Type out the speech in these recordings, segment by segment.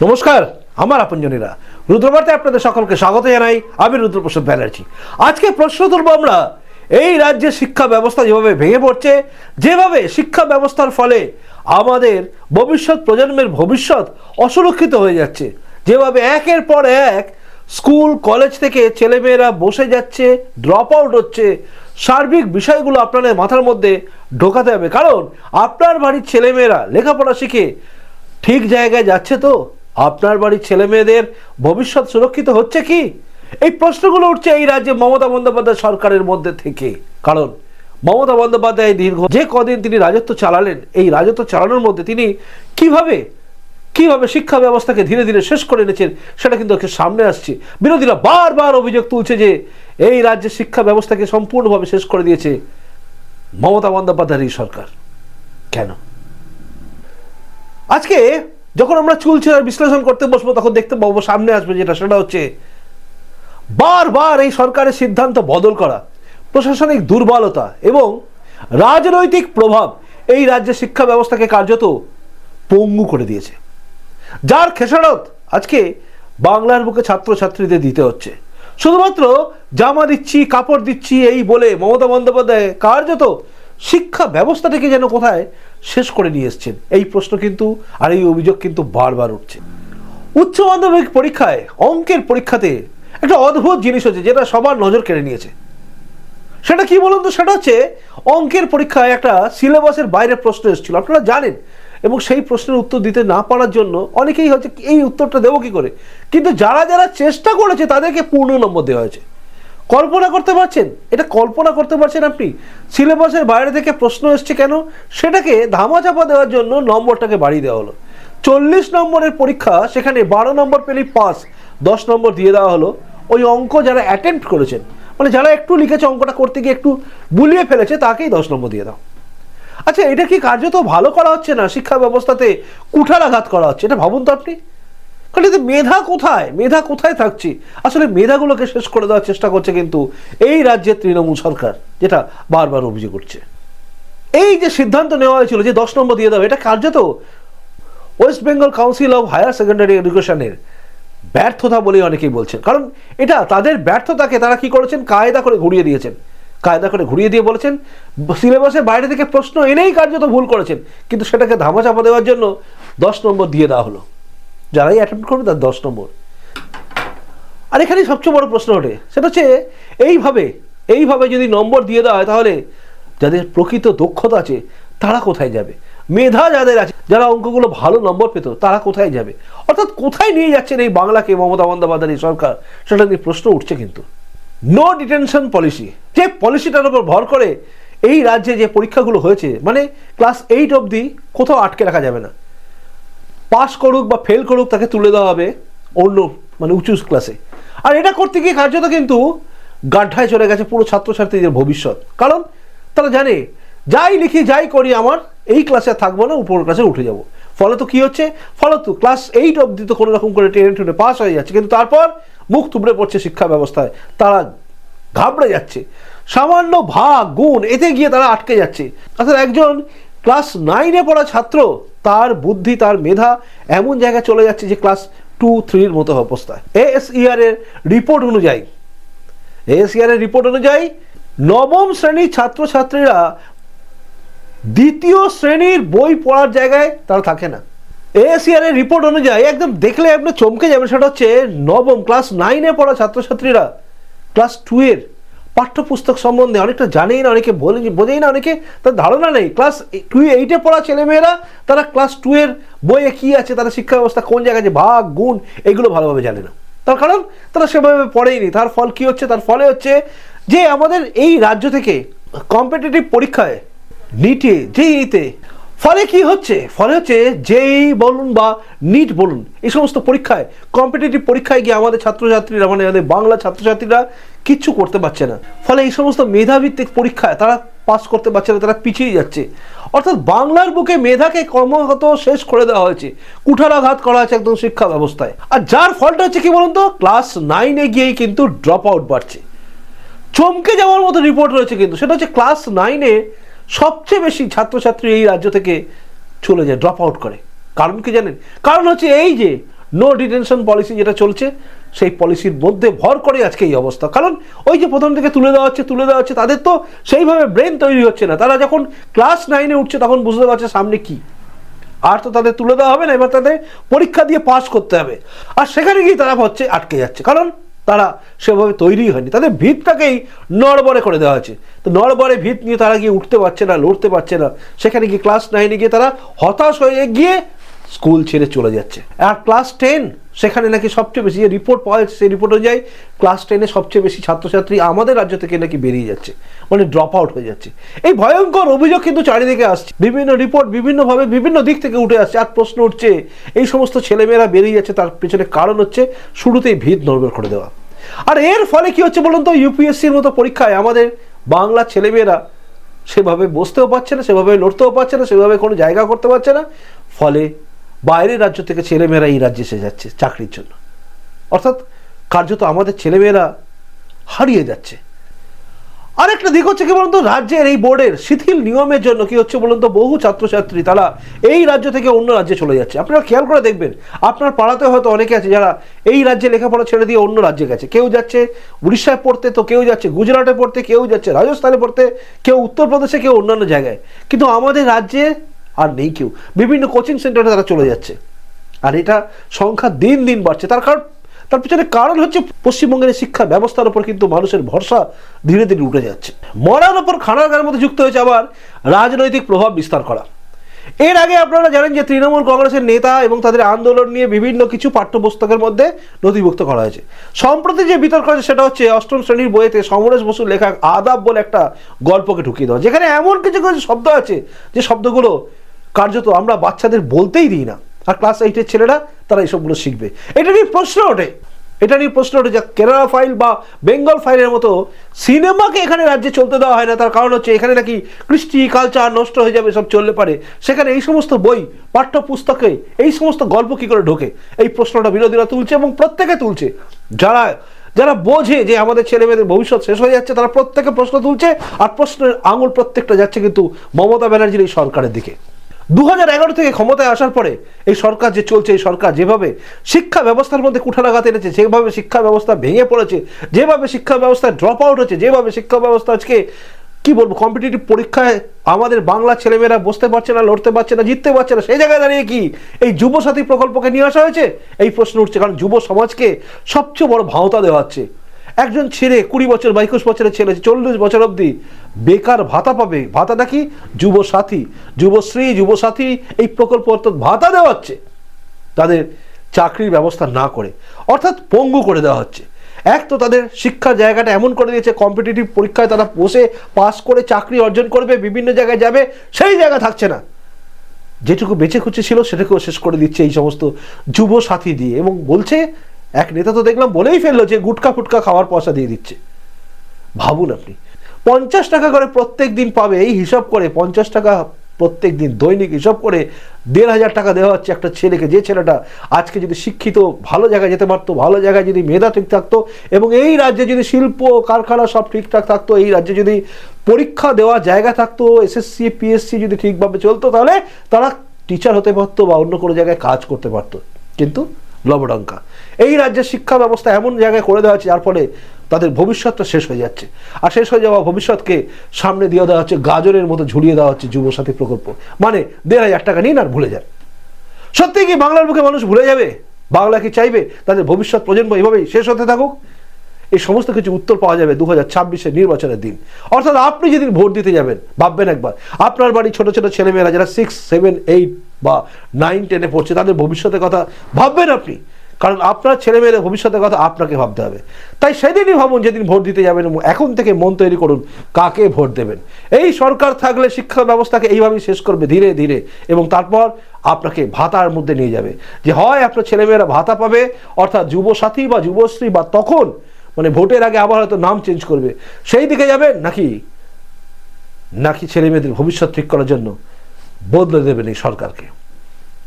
নমস্কার, আমার আপনজনেরা রুদ্রবার্তে আপনাদের সকলকে স্বাগত জানাই। আমি রুদ্রপ্রসাদ ব্যানার্জি। আজকে প্রশ্ন তুলব আমরা এই রাজ্যের শিক্ষা ব্যবস্থা যেভাবে ভেঙে পড়ছে, যেভাবে শিক্ষা ব্যবস্থার ফলে আমাদের ভবিষ্যৎ প্রজন্মের ভবিষ্যৎ অসুরক্ষিত হয়ে যাচ্ছে, যেভাবে একের পর এক স্কুল কলেজ থেকে ছেলেমেয়েরা বসে যাচ্ছে, ড্রপ আউট হচ্ছে। সার্বিক বিষয়গুলো আপনাদের মাথার মধ্যে ঢোকাতে হবে, কারণ আপনার বাড়ির ছেলেমেয়েরা লেখাপড়া শিখে ঠিক জায়গায় যাচ্ছে তো? আপনার বাড়ির ছেলে মেয়েদের ভবিষ্যৎ সুরক্ষিত হচ্ছে কি? এই প্রশ্নগুলো উঠছে এই রাজ্যে মমতা বন্দ্যোপাধ্যায় সরকারের মধ্যে থেকে। কারণ মমতা বন্দ্যোপাধ্যায় দীর্ঘ যে কদিন তিনি রাজত্ব চালালেন, এই রাজত্ব চালানোর মধ্যে তিনি কিভাবে শিক্ষা ব্যবস্থাকে ধীরে ধীরে শেষ করে এনেছেন সেটা কিন্তু সামনে আসছে। বিরোধীরা বারবার অভিযোগ তুলছে যে এই রাজ্যের শিক্ষা ব্যবস্থাকে সম্পূর্ণভাবে শেষ করে দিয়েছে মমতা বন্দ্যোপাধ্যায়ের এই সরকার। কেন? আজকে যখন আমরা চুলচেরার বিশ্লেষণ করতে বসবো তখন দেখতে পাবো সামনে আসবে সেটা হচ্ছে বারবার এই সরকারের সিদ্ধান্ত বদল করা, প্রশাসনিক দুর্বলতা এবং রাজনৈতিক প্রভাব এই রাজ্যের শিক্ষা ব্যবস্থাকে কার্যত পঙ্গু করে দিয়েছে, যার খেসারত আজকে বাংলার বুকে ছাত্রছাত্রীদের দিতে হচ্ছে। শুধুমাত্র জামা দিচ্ছি, কাপড় দিচ্ছি এই বলে মমতা বন্দ্যোপাধ্যায় কার্যত শিক্ষা ব্যবস্থাটাকে যেন কোথায় শেষ করে নিয়ে এসছেন, এই প্রশ্ন কিন্তু আর এই অভিযোগ কিন্তু বারবার উঠছে। উচ্চ মাধ্যমিক পরীক্ষায় অঙ্কের পরীক্ষাতে একটা অদ্ভুত জিনিস হচ্ছে যেটা সবার নজর কেড়ে নিয়েছে। সেটা কি বলুন তো? সেটা হচ্ছে অঙ্কের পরীক্ষায় একটা সিলেবাসের বাইরে প্রশ্ন এসেছিল, আপনারা জানেন, এবং সেই প্রশ্নের উত্তর দিতে না পারার জন্য অনেকেই হচ্ছে এই উত্তরটা দেবো কি করে, কিন্তু যারা যারা চেষ্টা করেছে তাদেরকে পূর্ণ নম্বর দেওয়া হয়েছে। কল্পনা করতে পারছেন? এটা কল্পনা করতে পারছেন আপনি? সিলেবাসের বাইরে থেকে প্রশ্ন এসছে কেন, সেটাকে ধামাচাপা দেওয়ার জন্য নম্বরটাকে বাড়িয়ে দেওয়া হলো। 40 নম্বরের পরীক্ষা, সেখানে 12 নম্বর পেলেই পাস, 10 নম্বর দিয়ে দেওয়া হলো ওই অঙ্ক যারা অ্যাটেম্প্ট করেছেন, মানে যারা একটু লিখেছে, অঙ্কটা করতে গিয়ে একটু বুলিয়ে ফেলেছে, তাকেই 10 নম্বর দিয়ে দাও। আচ্ছা, এটা কি কার্যত ভালো করা হচ্ছে না? শিক্ষা ব্যবস্থাতে কুঠারাঘাত করা হচ্ছে, এটা ভাবুন তো আপনি। কারণ মেধা কোথায় থাকছে? আসলে মেধাগুলোকে শেষ করে দেওয়ার চেষ্টা করছে কিন্তু এই রাজ্যের তৃণমূল সরকার, যেটা বারবার অভিযোগ করছে। এই যে সিদ্ধান্ত নেওয়া হয়েছিল যে 10 নম্বর দিয়ে দাও, এটা কার্যত West Bengal council of higher secondary এডুকেশনের ব্যর্থতা বলে অনেকেই বলছেন। কারণ এটা তাদের ব্যর্থতাকে তারা কি করেছেন, কায়দা করে ঘুরিয়ে দিয়েছেন। কায়দা করে ঘুরিয়ে দিয়ে বলেছেন সিলেবাসের বাইরে থেকে প্রশ্ন এনেই কার্যত ভুল করেছেন, কিন্তু সেটাকে ধামাচাপা দেওয়ার জন্য 10 নম্বর দিয়ে দেওয়া হলো। যারাই অ্যাটেম্প্ট করবে তার 10 নম্বর। আর এখানেই সবচেয়ে বড় প্রশ্ন ওঠে, সেটা হচ্ছে এইভাবে যদি নম্বর দিয়ে দেওয়া হয় তাহলে যাদের প্রকৃত দক্ষতা আছে তারা কোথায় যাবে? মেধা যাদের আছে, যারা অঙ্কগুলো ভালো নম্বর পেত, তারা কোথায় যাবে? অর্থাৎ কোথায় নিয়ে যাচ্ছেন এই বাংলাকে মমতা বন্দ্যোপাধ্যায়ের সরকার, সেটা নিয়ে প্রশ্ন উঠছে। কিন্তু নো ডিটেনশন পলিসি, যে পলিসিটার উপর ভর করে এই রাজ্যে যে পরীক্ষাগুলো হয়েছে, মানে ক্লাস 8 অবধি কোথাও আটকে রাখা যাবে না। পাস করুক বা ফেল করুক, তাকে তুলে দেওয়া হবে অন্য উঁচু ক্লাসে। আর এটা করতে গিয়ে কার্যত কিন্তু গাড্ডায় চলে গেছে পুরো ছাত্রছাত্রীদের ভবিষ্যৎ। কারণ তারা জানে যাই লিখি যাই করি আমার এই ক্লাসে থাকবো না, উপর ক্লাসে উঠে যাব। ফলে তো কি হচ্ছে, ক্লাস 8 অবধি তো কোনো রকম করে টেনে পাস হয়ে যাচ্ছে, কিন্তু তারপর মুখ থুবড়ে পড়ছে শিক্ষা ব্যবস্থায়। তারা ঘাবড়ে যাচ্ছে, সামান্য ভাগ গুণ এতে গিয়ে তারা আটকে যাচ্ছে। অর্থাৎ একজন ক্লাস 9-এ পড়া ছাত্র, তার বুদ্ধি, তার মেধা এমন জায়গায় চলে যাচ্ছে যে ক্লাস 2-3-র মতো অবস্থায়। ASER এর রিপোর্ট অনুযায়ী নবম শ্রেণীর ছাত্রছাত্রীরা দ্বিতীয় শ্রেণীর বই পড়ার জায়গায় তারা থাকে না। ASER এর রিপোর্ট অনুযায়ী একদম দেখলে আপনি চমকে যাবেন, সেটা হচ্ছে নবম ক্লাস 9-এ পড়া ছাত্রছাত্রীরা ক্লাস 2-এর পাঠ্যপুস্তক সম্বন্ধে অনেকটা জানেই না, অনেকে বোঝেই না, অনেকে তার ধারণা নেই। ক্লাস 8-এ পড়া ছেলেমেয়েরা তারা ক্লাস 2-এর বইয়ে কি আছে, তাদের শিক্ষা ব্যবস্থা কোন জায়গায়, যে ভাগ গুণ এগুলো ভালোভাবে জানে না। তার কারণ তারা সেভাবে পড়েইনি। তার ফল কি হচ্ছে? তার ফলে হচ্ছে যে আমাদের এই রাজ্য থেকে কম্পিটিটিভ পরীক্ষায়, নিটে, জেইতে ফলে হচ্ছে জেই বলুন বা নিট বলুন, এই সমস্ত পরীক্ষায়, কম্পিটিটিভ পরীক্ষায় গিয়ে আমাদের ছাত্রছাত্রীরা, আমাদের বাংলা ছাত্রছাত্রীরা কিচ্ছু করতে পারছে না। ফলে এই সমস্ত মেধাভিত্তিক পরীক্ষায় তারা পাস করতে পারছে না, তারা পিছিয়ে যাচ্ছে। অর্থাৎ বাংলার বুকে মেধাকে ক্রমাগত শেষ করে দেওয়া হয়েছে, কুঠারাঘাত করা হয়েছে একদম শিক্ষা ব্যবস্থায়। আর যার ফলটা হচ্ছে কি বলুন তো, ক্লাস 9-এ গিয়েই কিন্তু ড্রপ আউট বাড়ছে। চমকে যাওয়ার মতো রিপোর্ট রয়েছে কিন্তু, সেটা হচ্ছে ক্লাস 9-এ সবচেয়ে বেশি ছাত্রছাত্রী এই রাজ্য থেকে চলে যায়, ড্রপ আউট করে। কারণ কি জানেন? কারণ হচ্ছে এই যে নো ডিটেনশন পলিসি যেটা চলছে সেই পলিসির মধ্যে ভর করে আজকে এই অবস্থা। কারণ ওই যে প্রথম থেকে তুলে দেওয়া হচ্ছে তাদের তো সেইভাবে ব্রেন তৈরি হচ্ছে না। তারা যখন ক্লাস 9-এ উঠছে তখন বুঝতে পারছে সামনে কি, আর তো তাদের তুলে দেওয়া হবে না, এবার তাদের পরীক্ষা দিয়ে পাস করতে হবে। আর সেখানে গিয়ে তারা হচ্ছে আটকে যাচ্ছে, কারণ তারা সেভাবে তৈরি হয়নি, তাদের ভিতটাকেই নড়বড়ে করে দেওয়া হয়েছে। তো নড়বড়ে ভিত নিয়ে তারা গিয়ে উঠতে পারছে না, লড়তে পারছে না। সেখানে গিয়ে ক্লাস 9-এ গিয়ে তারা হতাশ হয়ে গিয়ে স্কুল ছেড়ে চলে যাচ্ছে। আর ক্লাস 10 সেখানে নাকি সবচেয়ে বেশি, যে রিপোর্ট পাওয়া যাচ্ছে সেই রিপোর্ট অনুযায়ী ক্লাস 10-এ সবচেয়ে বেশি ছাত্রছাত্রী আমাদের রাজ্য থেকে নাকি বেরিয়ে যাচ্ছে, মানে ড্রপ আউট হয়ে যাচ্ছে। এই ভয়ঙ্কর অভিযোগ কিন্তু চারিদিকে আসছে, বিভিন্ন রিপোর্ট বিভিন্নভাবে বিভিন্ন দিক থেকে উঠে আসছে। আর প্রশ্ন উঠছে এই সমস্ত ছেলেমেয়েরা বেরিয়ে যাচ্ছে, তার পেছনে কারণ হচ্ছে শুরুতেই ভিত নড়বড় করে দেওয়া। আর এর ফলে কি হচ্ছে বলুন তো, ইউপিএসসির মতো পরীক্ষায় আমাদের বাংলা ছেলেমেয়েরা সেভাবে বসতেও পারছে না, সেভাবে লড়তেও পারছে না, সেভাবে কোনো জায়গা করতে পারছে না। ফলে বাইরের রাজ্য থেকে ছেলেমেয়েরা এই রাজ্যে এসে যাচ্ছে চাকরির জন্য, অর্থাৎ কার্যত আমাদের ছেলেমেয়েরা হারিয়ে যাচ্ছে। আরেকটা দিক হচ্ছে কি বলুন তো, রাজ্যের এই বোর্ডের শিথিল নিয়মের জন্য কি হচ্ছে বলুন তো, বহু ছাত্রছাত্রী তারা এই রাজ্য থেকে অন্য রাজ্যে চলে যাচ্ছে। আপনারা খেয়াল করে দেখবেন, আপনার পাড়াতে হয়তো অনেকে আছে যারা এই রাজ্যে লেখাপড়া ছেড়ে দিয়ে অন্য রাজ্যে গেছে। কেউ যাচ্ছে উড়িষ্যায় পড়তে, তো কেউ যাচ্ছে গুজরাটে পড়তে, কেউ যাচ্ছে রাজস্থানে পড়তে, কেউ উত্তরপ্রদেশে, কেউ অন্যান্য জায়গায়। কিন্তু আমাদের রাজ্যে আর নেই কেউ, বিভিন্ন কোচিং সেন্টারে তারা চলে যাচ্ছে। আর এটা সংখ্যা দিন দিন বাড়ছে। তার পিছনে কারণ হচ্ছে পশ্চিমবঙ্গের শিক্ষা ব্যবস্থার উপর কিন্তু মানুষের ভরসা ধীরে ধীরে উঠে যাচ্ছে। মরার ওপর খানার মধ্যে যুক্ত হয়েছে আবার রাজনৈতিক প্রভাব বিস্তার করা। এর আগে আপনারা জানেন যে তৃণমূল কংগ্রেসের নেতা এবং তাদের আন্দোলন নিয়ে বিভিন্ন কিছু পাঠ্যপুস্তকের মধ্যে নথিভুক্ত করা হয়েছে। সম্প্রতি যে বিতর্ক আছে সেটা হচ্ছে অষ্টম শ্রেণীর বইতে সমরেশ বসুর লেখা আদাব বলে একটা গল্পকে ঢুকিয়ে দেওয়া, যেখানে এমন কিছু কিছু শব্দ আছে যে শব্দগুলো কার্যত আমরা বাচ্চাদের বলতেই দিই না, আর ক্লাস 8-এর ছেলেরা তারা এইসবগুলো শিখবে। এটা নিয়ে প্রশ্ন ওঠে যে কেরালা ফাইল বা বেঙ্গল ফাইলের মতো সিনেমাকে এখানে রাজ্যে চলতে দেওয়া হয় না। তার কারণ হচ্ছে এখানে নাকি কৃষ্টি কালচার নষ্ট হয়ে যাবে, সব চললে পারে। সেখানে এই সমস্ত বই পাঠ্যপুস্তকে এই সমস্ত গল্প কি করে ঢোকে, এই প্রশ্নটা বিরোধীরা তুলছে এবং প্রত্যেকে তুলছে। যারা বোঝে যে আমাদের ছেলে মেয়েদের ভবিষ্যৎ শেষ হয়ে যাচ্ছে, তারা প্রত্যেকে প্রশ্ন তুলছে। আর প্রশ্নের আঙুল প্রত্যেকটা যাচ্ছে কিন্তু মমতা ব্যানার্জির এই সরকারের দিকে। 2011 থেকে ক্ষমতায় আসার পরে এই সরকার যে চলছে, এই সরকার যেভাবে শিক্ষা ব্যবস্থার মধ্যে কুঠারাঘাত এনেছে, যেভাবে শিক্ষা ব্যবস্থা ভেঙে পড়েছে, যেভাবে শিক্ষা ব্যবস্থায় ড্রপ আউট হচ্ছে, যেভাবে শিক্ষা ব্যবস্থা আজকে কি বলবো কম্পিটিটিভ পরীক্ষায় আমাদের বাংলা ছেলেমেয়েরা বসতে পারছে না, লড়তে পারছে না, জিততে পারছে না, সেই জায়গায় দাঁড়িয়ে কি এই যুবসাথী প্রকল্পকে নিয়ে আসা হয়েছে? এই প্রশ্ন উঠছে, কারণ যুব সমাজকে সবচেয়ে বড় ভাওতা দেওয়া হচ্ছে। একজন ছেলে 20 বছর বা 21 বছরের ছেলে 40 বছর অবধি বেকার ভাতা পাবে। ভাতাটা কি? যুবসাথী, যুবশ্রী, যুবসাথী এই প্রকল্প অর্থাৎ ভাতা দেওয়া হচ্ছে তাদের চাকরির ব্যবস্থা না করে, অর্থাৎ পঙ্গু করে দেওয়া হচ্ছে। এক তো তাদের শিক্ষার জায়গাটা এমন করে দিয়েছে, কম্পিটিটিভ পরীক্ষায় তারা বসে পাস করে চাকরি অর্জন করবে, বিভিন্ন জায়গায় যাবে, সেই জায়গা থাকছে না। যেটুকু বেঁচে খুঁজে ছিল সেটাকেও শেষ করে দিচ্ছে এই সমস্ত যুবসাথী দিয়ে। এবং বলছে, এক নেতা তো দেখলাম বলেই ফেললো যে গুটকা ফুটকা খাওয়ার পয়সা দিয়ে দিচ্ছে। ভাবুন আপনি, 50 টাকা করে প্রত্যেক দিন পাবে, এই হিসাব করে 50 টাকা প্রত্যেক দিন দৈনিক হিসাব করে 1500 টাকা দেওয়া হচ্ছে একটা ছেলেকে। যে ছেলেটা আজকে যদি শিক্ষিত, ভালো জায়গায় যেতে পারতো, ভালো জায়গায় যদি মেধা ঠিক থাকতো, এবং এই রাজ্যে যদি শিল্প কারখানা সব ঠিকঠাক থাকতো, এই রাজ্যে যদি পরীক্ষা দেওয়ার জায়গা থাকতো, এসএসসি পিএসসি যদি ঠিকভাবে চলতো, তাহলে তারা টিচার হতে পারতো বা অন্য কোনো জায়গায় কাজ করতে পারতো। কিন্তু লবডঙ্কা এই রাজ্যের শিক্ষা ব্যবস্থা এমন জায়গায় করে দেওয়া হচ্ছে, যার ফলে তাদের ভবিষ্যৎটা শেষ হয়ে যাচ্ছে। আর শেষ হয়ে যাওয়া ভবিষ্যৎকে সামনে দিয়ে দেওয়া হচ্ছে, গাজরের মতো ঝুলিয়ে দেওয়া হচ্ছে যুবসাথী প্রকল্প। মানে 1500 টাকা নিন আর ভুলে যান। সত্যি কি বাংলার বুকে মানুষ ভুলে যাবে? বাংলা কি চাইবে তাদের ভবিষ্যৎ প্রজন্ম এভাবেই শেষ হতে থাকুক? এই সমস্ত কিছু উত্তর পাওয়া যাবে 2026-এর নির্বাচনের দিন। অর্থাৎ আপনি যেদিন ভোট দিতে যাবেন, ভাববেন একবার আপনার বাড়ি ছোট ছোট ছেলেমেয়েরা যারা 6, 7, 8 বা 9, 10-এ পড়ছে, তাদের ভবিষ্যতের কথা ভাববেন আপনি। কারণ আপনার ছেলেমেয়েদের ভবিষ্যতের কথা আপনাকে ভাবতে হবে। তাই সেদিনই ভাবুন যেদিন ভোট দিতে যাবেন, এখন থেকে মন তৈরি করুন কাকে ভোট দেবেন। এই সরকার থাকলে শিক্ষা ব্যবস্থাকে এইভাবেই শেষ করবে ধীরে ধীরে, এবং তারপর আপনাকে ভাতার মধ্যে নিয়ে যাবে। যে হয় আপনার ছেলেমেয়েরা ভাতা পাবে, অর্থাৎ যুবসাথী বা যুবশ্রী, বা তখন মানে ভোটের আগে আবার হয়তো নাম চেঞ্জ করবে, সেই দিকে যাবে, নাকি ছেলে মেয়েদের ভবিষ্যৎ ঠিক করার জন্য বদলে দেবেন এই সরকারকে।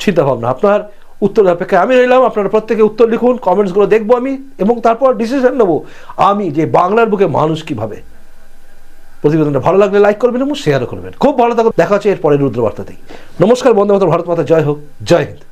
চিন্তা ভাবনা আপনার, উত্তর অপেক্ষায় আমি রইলাম। আপনারা প্রত্যেকে উত্তর লিখুন, কমেন্টসগুলো দেখবো আমি, এবং তারপর ডিসিশন নেবো আমি যে বাংলার বুকে মানুষ কিভাবে। প্রতিবেদনটা ভালো লাগলে লাইক করবেন এবং শেয়ারও করবেন। খুব ভালো থাকুন, দেখা হচ্ছে এর পরের রুদ্রবার্তাতেই। নমস্কার, বন্দে মাতরম, ভারত মাতা জয় হোক, জয় হিন্দ।